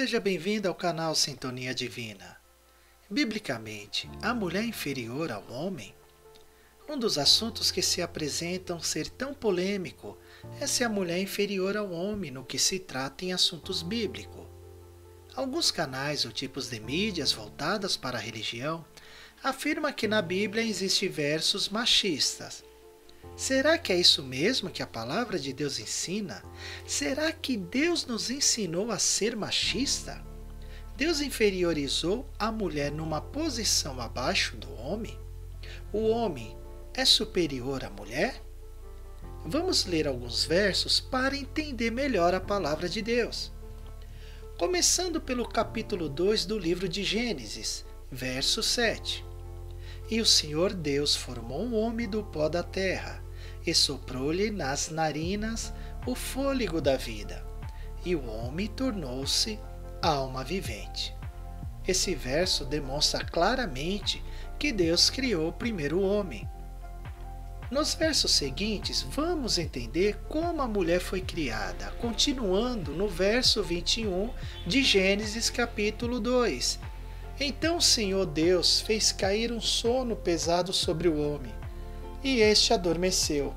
Seja bem-vindo ao canal Sintonia Divina. Biblicamente, a mulher é inferior ao homem? Um dos assuntos que se apresentam ser tão polêmico é se a mulher é inferior ao homem no que se trata em assuntos bíblicos. Alguns canais ou tipos de mídias voltadas para a religião afirmam que na Bíblia existem versos machistas. Será que é isso mesmo que a palavra de Deus ensina? Será que Deus nos ensinou a ser machista? Deus inferiorizou a mulher numa posição abaixo do homem? O homem é superior à mulher? Vamos ler alguns versos para entender melhor a palavra de Deus. Começando pelo capítulo 2 do livro de Gênesis, verso 7. E o Senhor Deus formou um homem do pó da terra, e soprou-lhe nas narinas o fôlego da vida, e o homem tornou-se alma vivente. Esse verso demonstra claramente que Deus criou primeiro o homem. Nos versos seguintes, vamos entender como a mulher foi criada, continuando no verso 21 de Gênesis capítulo 2. Então o Senhor Deus fez cair um sono pesado sobre o homem, e este adormeceu.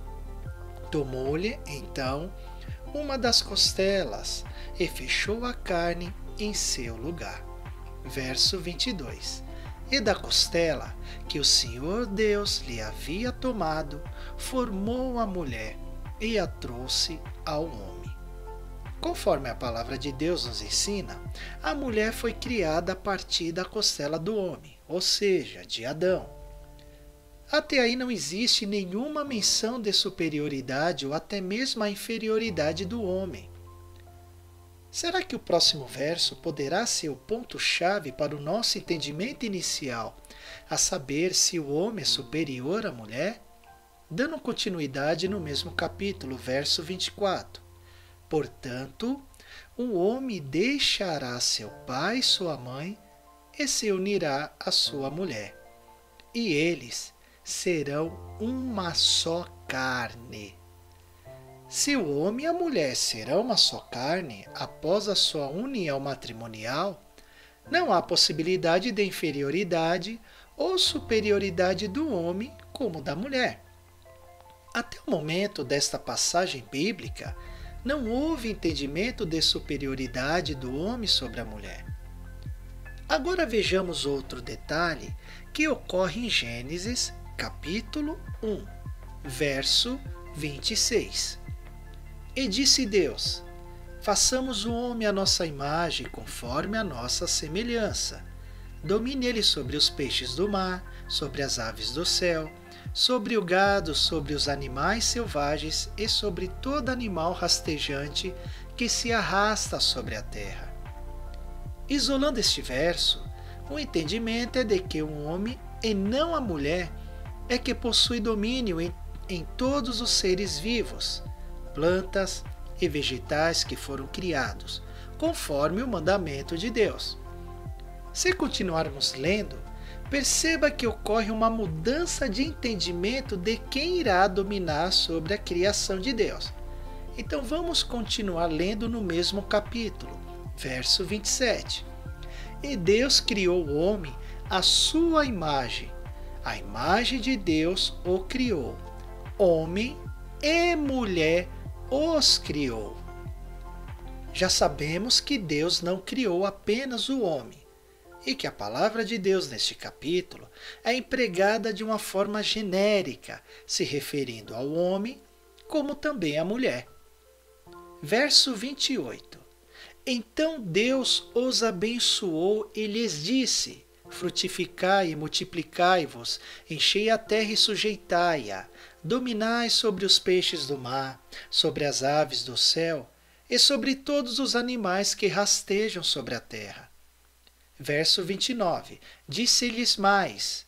Tomou-lhe, então, uma das costelas e fechou a carne em seu lugar. Verso 22. E da costela que o Senhor Deus lhe havia tomado, formou a mulher e a trouxe ao homem. Conforme a palavra de Deus nos ensina, a mulher foi criada a partir da costela do homem, ou seja, de Adão. Até aí não existe nenhuma menção de superioridade ou até mesmo a inferioridade do homem. Será que o próximo verso poderá ser o ponto-chave para o nosso entendimento inicial, a saber se o homem é superior à mulher? Dando continuidade no mesmo capítulo, verso 24. Portanto, o homem deixará seu pai e sua mãe e se unirá à sua mulher, e eles serão uma só carne. Se o homem e a mulher serão uma só carne após a sua união matrimonial, não há possibilidade de inferioridade ou superioridade do homem como da mulher. Até o momento desta passagem bíblica, não houve entendimento de superioridade do homem sobre a mulher. Agora vejamos outro detalhe que ocorre em Gênesis, capítulo 1, verso 26. E disse Deus: façamos o homem à nossa imagem, conforme a nossa semelhança. Domine ele sobre os peixes do mar, sobre as aves do céu, sobre o gado, sobre os animais selvagens e sobre todo animal rastejante que se arrasta sobre a terra. Isolando este verso, o entendimento é de que o homem e não a mulher é que possui domínio em todos os seres vivos, plantas e vegetais que foram criados, conforme o mandamento de Deus. Se continuarmos lendo, perceba que ocorre uma mudança de entendimento de quem irá dominar sobre a criação de Deus. Então vamos continuar lendo no mesmo capítulo, verso 27. E Deus criou o homem à sua imagem. A imagem de Deus o criou. Homem e mulher os criou. Já sabemos que Deus não criou apenas o homem, e que a palavra de Deus neste capítulo é empregada de uma forma genérica, se referindo ao homem, como também à mulher. Verso 28. Então Deus os abençoou e lhes disse: frutificai e multiplicai-vos, enchei a terra e sujeitai-a, dominai sobre os peixes do mar, sobre as aves do céu e sobre todos os animais que rastejam sobre a terra. Verso 29. Disse-lhes mais: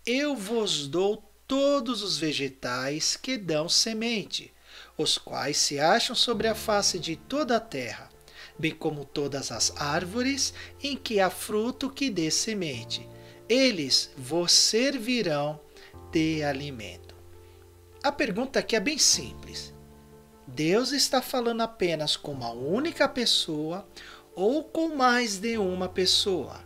eu vos dou todos os vegetais que dão semente, os quais se acham sobre a face de toda a terra, bem como todas as árvores em que há fruto que dê semente. Eles vos servirão de alimento. A pergunta aqui é bem simples. Deus está falando apenas com uma única pessoa ou com mais de uma pessoa.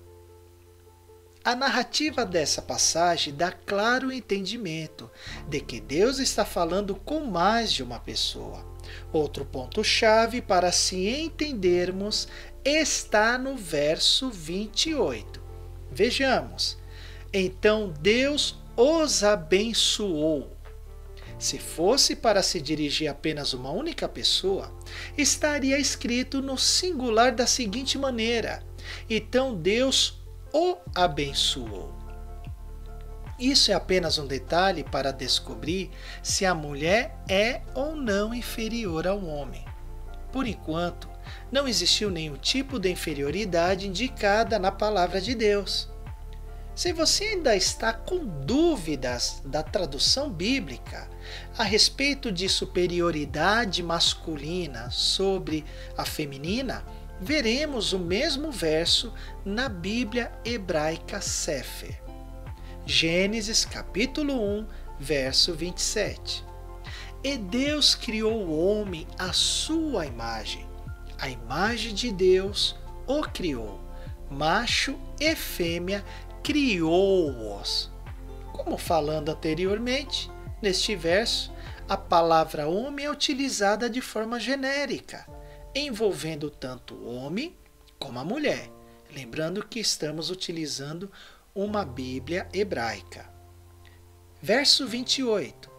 A narrativa dessa passagem dá claro entendimento de que Deus está falando com mais de uma pessoa. Outro ponto-chave para se entendermos está no verso 28. Vejamos. Então Deus os abençoou. Se fosse para se dirigir apenas uma única pessoa, estaria escrito no singular da seguinte maneira: então Deus o abençoou. Isso é apenas um detalhe para descobrir se a mulher é ou não inferior ao homem. Por enquanto, não existiu nenhum tipo de inferioridade indicada na palavra de Deus. Se você ainda está com dúvidas da tradução bíblica a respeito de superioridade masculina sobre a feminina, veremos o mesmo verso na Bíblia hebraica Sefer. Gênesis capítulo 1, verso 27. E Deus criou o homem à sua imagem. A imagem de Deus o criou. Macho e fêmea criou-os. Como falando anteriormente, neste verso, a palavra homem é utilizada de forma genérica, envolvendo tanto o homem como a mulher. Lembrando que estamos utilizando uma Bíblia hebraica. Verso 28.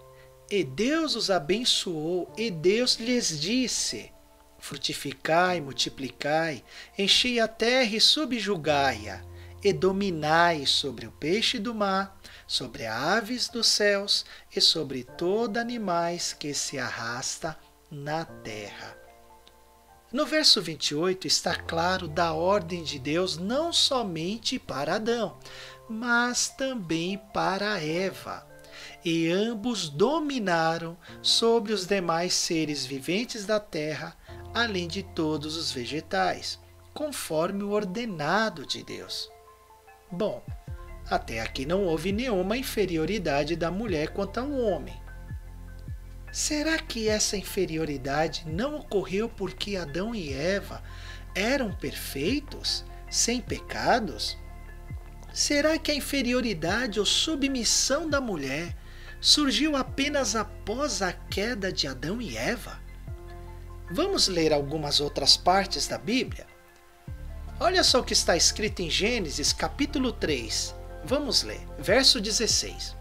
E Deus os abençoou, e Deus lhes disse: frutificai, multiplicai, enchei a terra e subjugai-a, e dominai sobre o peixe do mar, sobre aves dos céus e sobre todo animais que se arrasta na terra. No verso 28 está claro da ordem de Deus não somente para Adão, mas também para Eva. E ambos dominaram sobre os demais seres viventes da terra, além de todos os vegetais, conforme o ordenado de Deus. Bom, até aqui não houve nenhuma inferioridade da mulher quanto ao homem. Será que essa inferioridade não ocorreu porque Adão e Eva eram perfeitos, sem pecados? Será que a inferioridade ou submissão da mulher surgiu apenas após a queda de Adão e Eva? Vamos ler algumas outras partes da Bíblia? Olha só o que está escrito em Gênesis capítulo 3. Vamos ler, verso 16.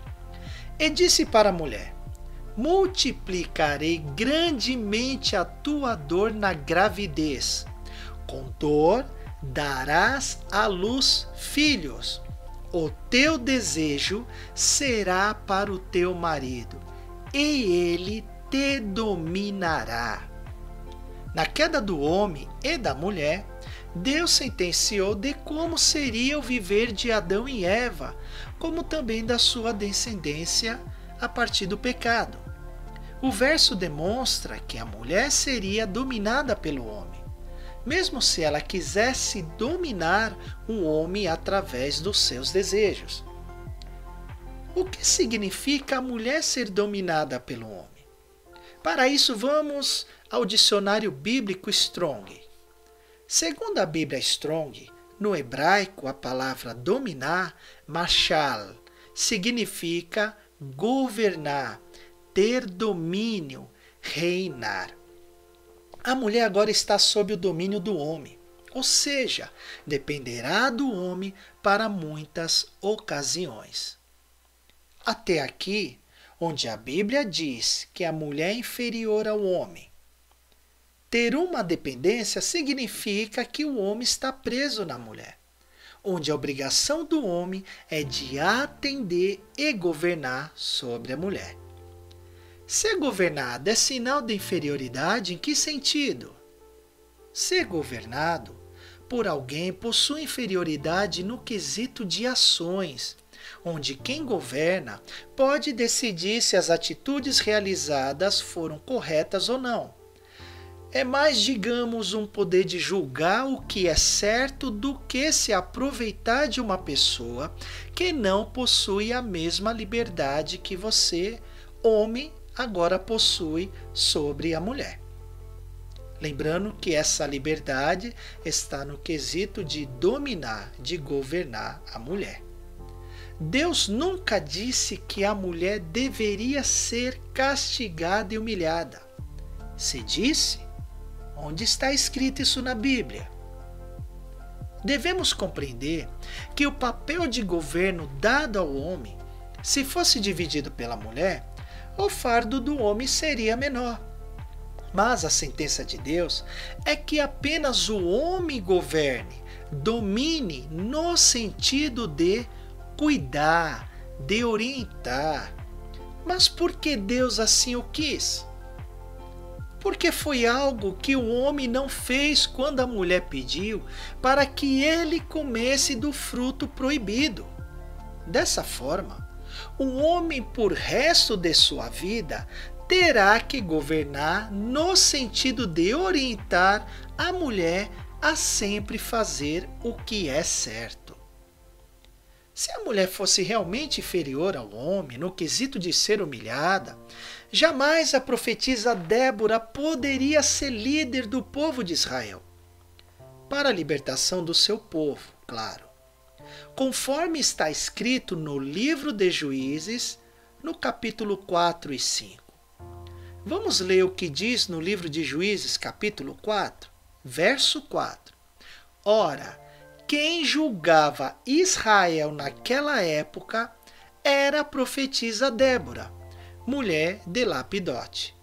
E disse para a mulher: multiplicarei grandemente a tua dor na gravidez. Com dor darás à luz filhos. O teu desejo será para o teu marido, e ele te dominará. Na queda do homem e da mulher, Deus sentenciou de como seria o viver de Adão e Eva, como também da sua descendência a partir do pecado. O verso demonstra que a mulher seria dominada pelo homem, mesmo se ela quisesse dominar o homem através dos seus desejos. O que significa a mulher ser dominada pelo homem? Para isso, vamos ao dicionário bíblico Strong. Segundo a Bíblia Strong, no hebraico a palavra dominar, mashal, significa governar, ter domínio, reinar. A mulher agora está sob o domínio do homem, ou seja, dependerá do homem para muitas ocasiões. Até aqui, onde a Bíblia diz que a mulher é inferior ao homem. Ter uma dependência significa que o homem está preso na mulher, onde a obrigação do homem é de atender e governar sobre a mulher. Ser governado é sinal de inferioridade em que sentido? Ser governado por alguém possui inferioridade no quesito de ações, onde quem governa pode decidir se as atitudes realizadas foram corretas ou não. É mais, digamos, um poder de julgar o que é certo do que se aproveitar de uma pessoa que não possui a mesma liberdade que você, homem, agora possui sobre a mulher. Lembrando que essa liberdade está no quesito de dominar, de governar a mulher. Deus nunca disse que a mulher deveria ser castigada e humilhada. Se disse, onde está escrito isso na Bíblia? Devemos compreender que o papel de governo dado ao homem, se fosse dividido pela mulher, o fardo do homem seria menor. Mas a sentença de Deus é que apenas o homem governe, domine no sentido de cuidar, de orientar. Mas por que Deus assim o quis? Porque foi algo que o homem não fez quando a mulher pediu para que ele comesse do fruto proibido. Dessa forma, o homem, por resto de sua vida, terá que governar no sentido de orientar a mulher a sempre fazer o que é certo. Se a mulher fosse realmente inferior ao homem no quesito de ser humilhada, jamais a profetisa Débora poderia ser líder do povo de Israel. Para a libertação do seu povo, claro. Conforme está escrito no livro de Juízes, no capítulo 4 e 5. Vamos ler o que diz no livro de Juízes, capítulo 4, verso 4. Ora, quem julgava Israel naquela época era a profetisa Débora, mulher de Lapidote.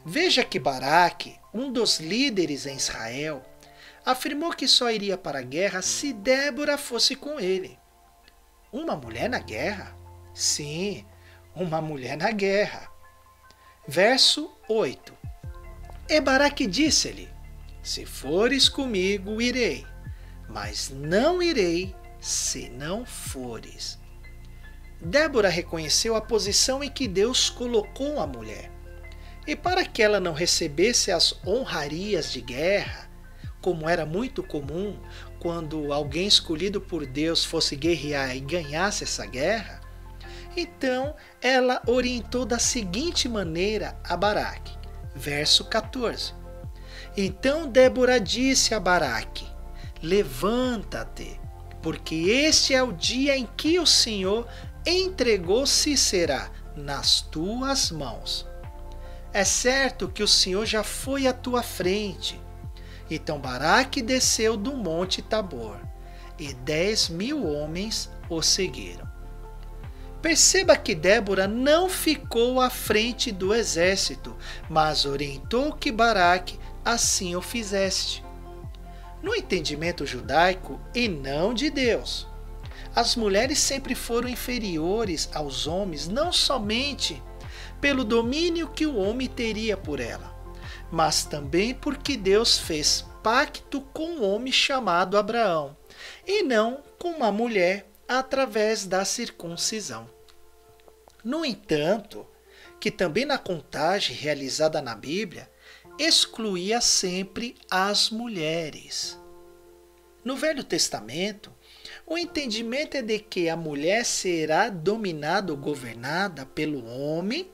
Veja que Baraque, um dos líderes em Israel, afirmou que só iria para a guerra se Débora fosse com ele. Uma mulher na guerra? Sim, uma mulher na guerra. Verso 8. E Baraque disse-lhe: se fores comigo, irei, mas não irei se não fores. Débora reconheceu a posição em que Deus colocou a mulher. E para que ela não recebesse as honrarias de guerra, como era muito comum quando alguém escolhido por Deus fosse guerrear e ganhasse essa guerra, então ela orientou da seguinte maneira a Baraque. Verso 14. Então Débora disse a Baraque: levanta-te, porque este é o dia em que o Senhor entregou Sisera nas tuas mãos. É certo que o Senhor já foi à tua frente. Então Baraque desceu do monte Tabor, e 10.000 homens o seguiram. Perceba que Débora não ficou à frente do exército, mas orientou que Baraque assim o fizesse. No entendimento judaico e não de Deus, as mulheres sempre foram inferiores aos homens, não somente pelo domínio que o homem teria por ela, mas também porque Deus fez pacto com um homem chamado Abraão, e não com uma mulher através da circuncisão. No entanto, que também na contagem realizada na Bíblia, excluía sempre as mulheres. No Velho Testamento, o entendimento é de que a mulher será dominada ou governada pelo homem,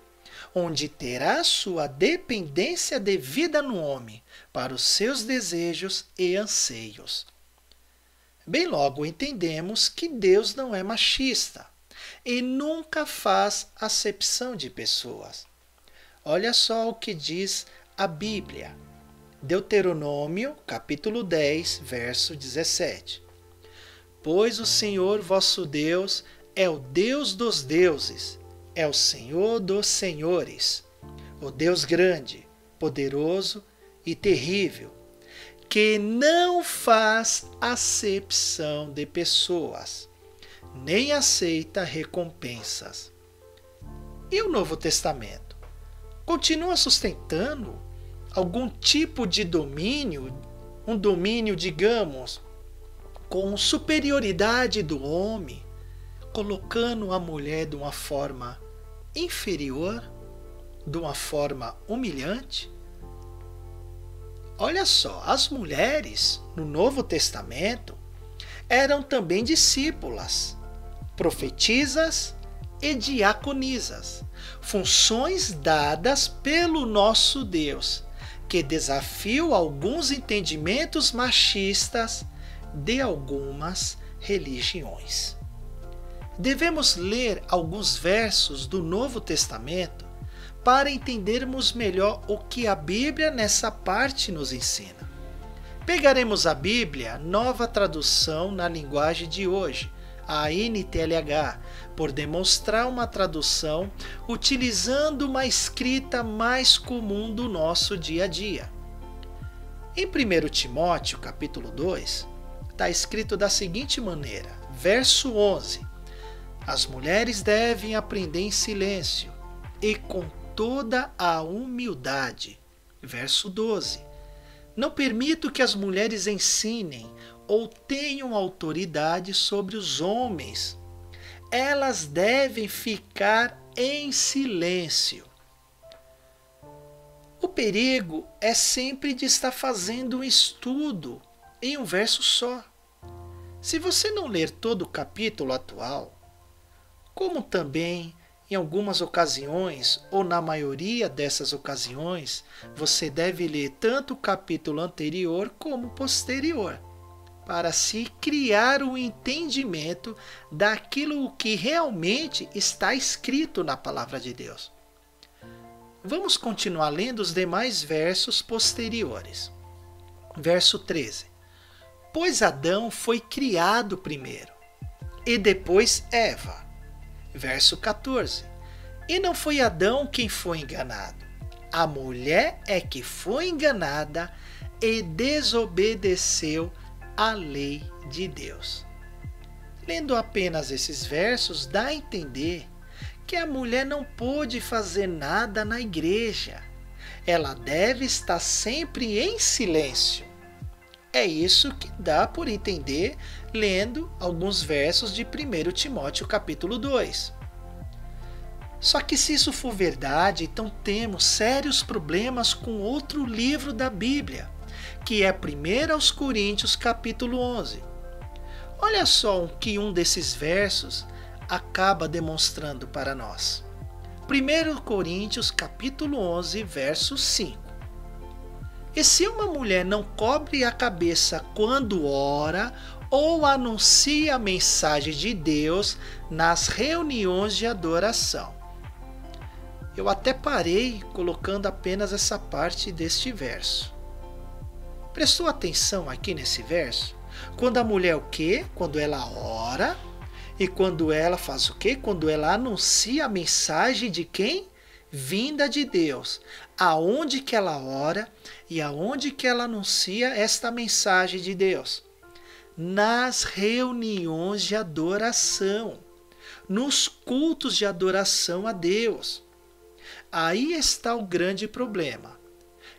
onde terá sua dependência devida no homem para os seus desejos e anseios. Bem logo entendemos que Deus não é machista e nunca faz acepção de pessoas. Olha só o que diz a Bíblia. Deuteronômio, capítulo 10, verso 17. Pois o Senhor vosso Deus é o Deus dos deuses, é o Senhor dos senhores, o Deus grande, poderoso e terrível, que não faz acepção de pessoas, nem aceita recompensas. E o Novo Testamento? Continua sustentando algum tipo de domínio, um domínio, digamos, com superioridade do homem, colocando a mulher de uma forma inferior, de uma forma humilhante? Olha só, as mulheres no Novo Testamento eram também discípulas, profetisas e diaconisas, funções dadas pelo nosso Deus, que desafiam alguns entendimentos machistas de algumas religiões. Devemos ler alguns versos do Novo Testamento para entendermos melhor o que a Bíblia nessa parte nos ensina. Pegaremos a Bíblia, nova tradução na linguagem de hoje, a NTLH, por demonstrar uma tradução utilizando uma escrita mais comum do nosso dia a dia. Em 1 Timóteo, capítulo 2, está escrito da seguinte maneira, verso 11: as mulheres devem aprender em silêncio e com toda a humildade. Verso 12: não permito que as mulheres ensinem ou tenham autoridade sobre os homens. Elas devem ficar em silêncio. O perigo é sempre de estar fazendo um estudo em um verso só. Se você não ler todo o capítulo atual, como também em algumas ocasiões, ou na maioria dessas ocasiões, você deve ler tanto o capítulo anterior como o posterior, para se criar um entendimento daquilo que realmente está escrito na palavra de Deus. Vamos continuar lendo os demais versos posteriores. Verso 13: pois Adão foi criado primeiro, e depois Eva. Verso 14: e não foi Adão quem foi enganado, a mulher é que foi enganada e desobedeceu à lei de Deus. Lendo apenas esses versos, dá a entender que a mulher não pôde fazer nada na igreja. Ela deve estar sempre em silêncio. É isso que dá por entender lendo alguns versos de 1 Timóteo capítulo 2. Só que se isso for verdade, então temos sérios problemas com outro livro da Bíblia, que é 1 Coríntios capítulo 11. Olha só o que um desses versos acaba demonstrando para nós. 1 Coríntios capítulo 11, verso 5. E se uma mulher não cobre a cabeça quando ora ou anuncia a mensagem de Deus nas reuniões de adoração? Eu até parei colocando apenas essa parte deste verso. Prestou atenção aqui nesse verso? Quando a mulher o quê? Quando ela ora, e quando ela faz o quê? Quando ela anuncia a mensagem de quem? Vinda de Deus. Aonde que ela ora e aonde que ela anuncia esta mensagem de Deus? Nas reuniões de adoração, nos cultos de adoração a Deus. Aí está o grande problema.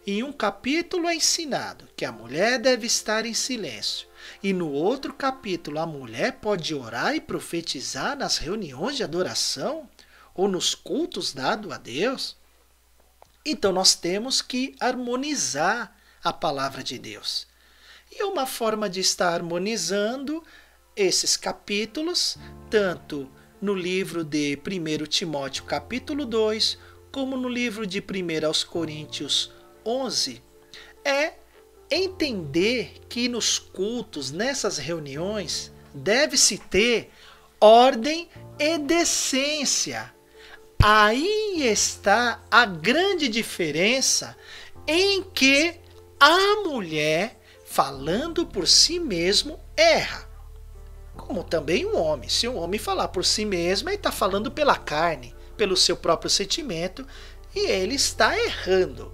Em um capítulo é ensinado que a mulher deve estar em silêncio, e no outro capítulo a mulher pode orar e profetizar nas reuniões de adoração ou nos cultos dados a Deus. Então nós temos que harmonizar a palavra de Deus. E uma forma de estar harmonizando esses capítulos, tanto no livro de 1 Timóteo capítulo 2, como no livro de 1 Coríntios 11, é entender que nos cultos, nessas reuniões, deve-se ter ordem e decência. Aí está a grande diferença em que a mulher, falando por si mesmo, erra. Como também o homem. Se o homem falar por si mesmo, ele está falando pela carne, pelo seu próprio sentimento, e ele está errando.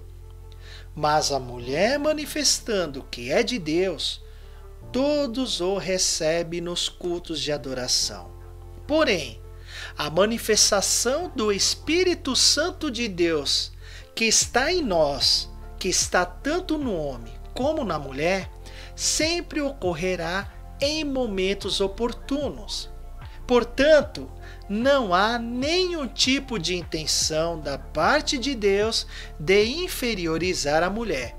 Mas a mulher manifestando que é de Deus, todos o recebem nos cultos de adoração. Porém, a manifestação do Espírito Santo de Deus, que está em nós, que está tanto no homem como na mulher, sempre ocorrerá em momentos oportunos. Portanto, não há nenhum tipo de intenção da parte de Deus de inferiorizar a mulher,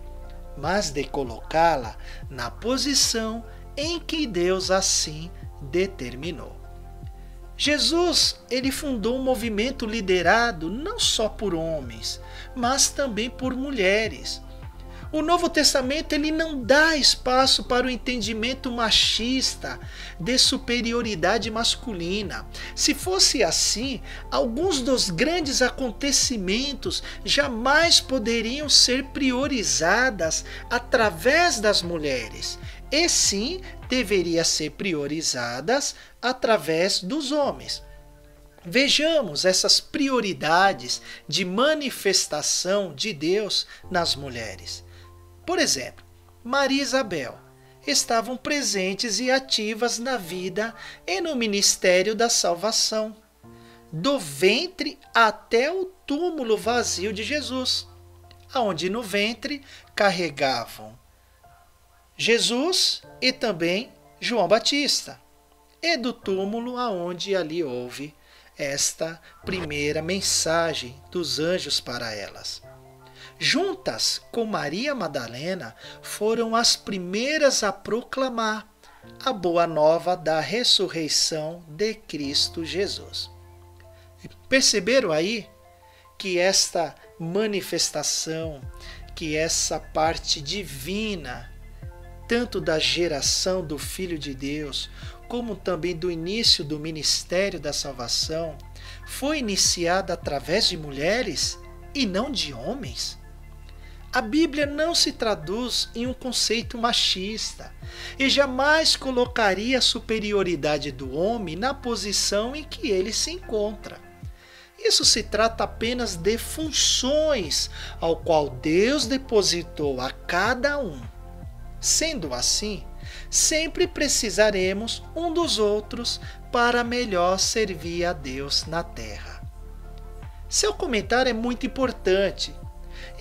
mas de colocá-la na posição em que Deus assim determinou. Jesus, ele fundou um movimento liderado não só por homens, mas também por mulheres. O Novo Testamento ele não dá espaço para o entendimento machista de superioridade masculina. Se fosse assim, alguns dos grandes acontecimentos jamais poderiam ser priorizados através das mulheres, e sim deveria ser priorizadas através dos homens. Vejamos essas prioridades de manifestação de Deus nas mulheres. Por exemplo, Maria e Isabel estavam presentes e ativas na vida e no ministério da salvação, do ventre até o túmulo vazio de Jesus, aonde no ventre carregavam Jesus e também João Batista, e do túmulo aonde ali houve esta primeira mensagem dos anjos para elas. Juntas com Maria Madalena, foram as primeiras a proclamar a boa nova da ressurreição de Cristo Jesus. Perceberam aí que esta manifestação, que essa parte divina, tanto da geração do Filho de Deus, como também do início do ministério da salvação, foi iniciada através de mulheres e não de homens? A Bíblia não se traduz em um conceito machista e jamais colocaria a superioridade do homem na posição em que ele se encontra. Isso se trata apenas de funções ao qual Deus depositou a cada um. Sendo assim, sempre precisaremos um dos outros para melhor servir a Deus na terra. Seu comentário é muito importante.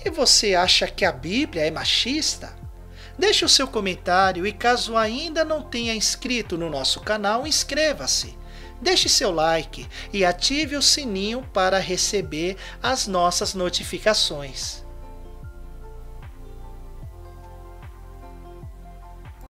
E você acha que a Bíblia é machista? Deixe o seu comentário e caso ainda não tenha inscrito no nosso canal, inscreva-se. Deixe seu like e ative o sininho para receber as nossas notificações.